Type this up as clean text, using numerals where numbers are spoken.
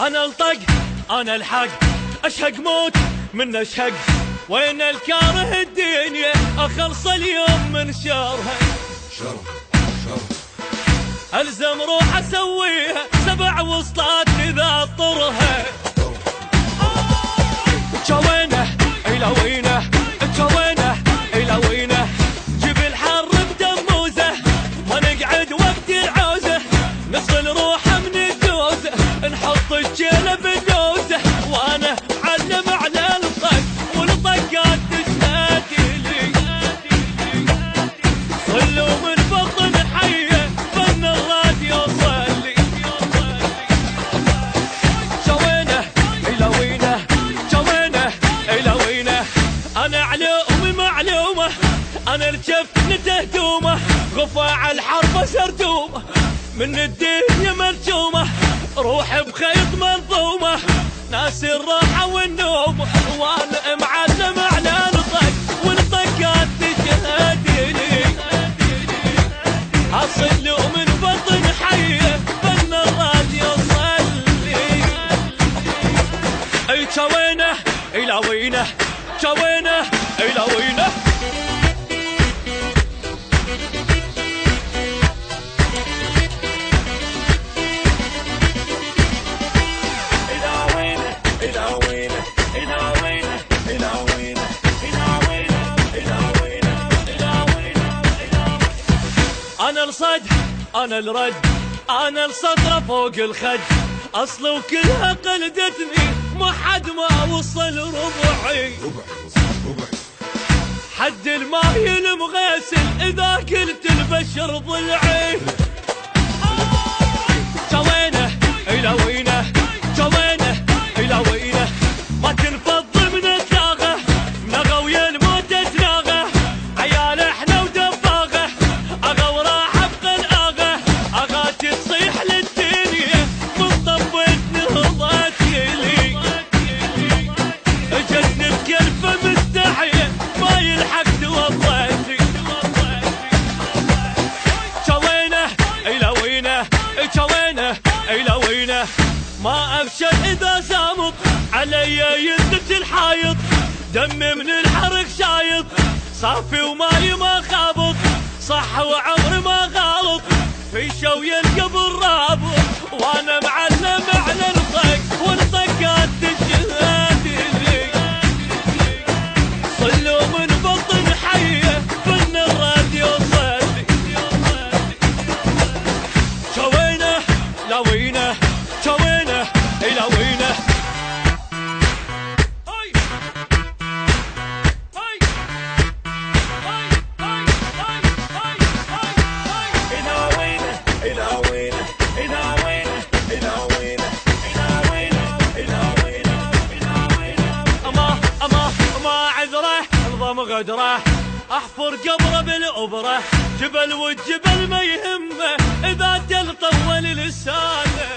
انا الطق انا الحق، اشهق موت من اشهق، وين الكاره الدنيا اخلص اليوم من شرها. الزم روح اسويها 7 وسطات اذا اضطرها. جوينه الى وينه، جوينه الى وينه، جيب الحر بدموزه، ما نقعد وقت العوزه، نصل روحه من الجوزه، نحط الجيله بالدوزه، وانا علم على الطق والطقات تشهد لي. صلوا من بطن حيه فن الراديو صلي. جوينه الى وينه، جوينه الى وينه، انا علومي معلومه، انا الجف نتهدومه، غفاع الحرب سردومه، من الدنيا مرجومه، روح بخيط منظومه، ناس الراحه والنوم، وانا معلم على الطق والطقات تشهد لي. اصلوا من بطن حيه فن الراديو صلي. اي جوينه الى وينه، جوينه الى وينه. انا الصد انا الرد، انا السطره فوق الخد، اصل وكلها قلدتني ما حد ما وصل ربعي. حد الماي المغسل اذا قلت البشر ضلعي. جوينه الى وينه، جوينه الى وينه، ما تنفض من الثاغه، نغى ويا الموت تناغه، عيال احنا ودباغه، اغا وراح ابقى الاغه، اغاتي تصيح للدنيا من طبت نهضت لي. جنب كلفه مستحيه ما يلحق توضتي. جوينه الى وينه، جوينه الى وينه، ما ابشر اذا زامط علي يدك الحايط، دمي من الحرق شايط، صافي وماي ما خابط، صح وعمري ما غلط، في شوي القبر رابط، وانا معلم على الطق والطقات تشهد لي. صلوا من بطن حيه فن الراديو صلي. جوينه لا وينه، جوينه الى وينه. غدره احفر قبره بالابره، جبل والجبل ما يهمه اذا جل طول لسانه.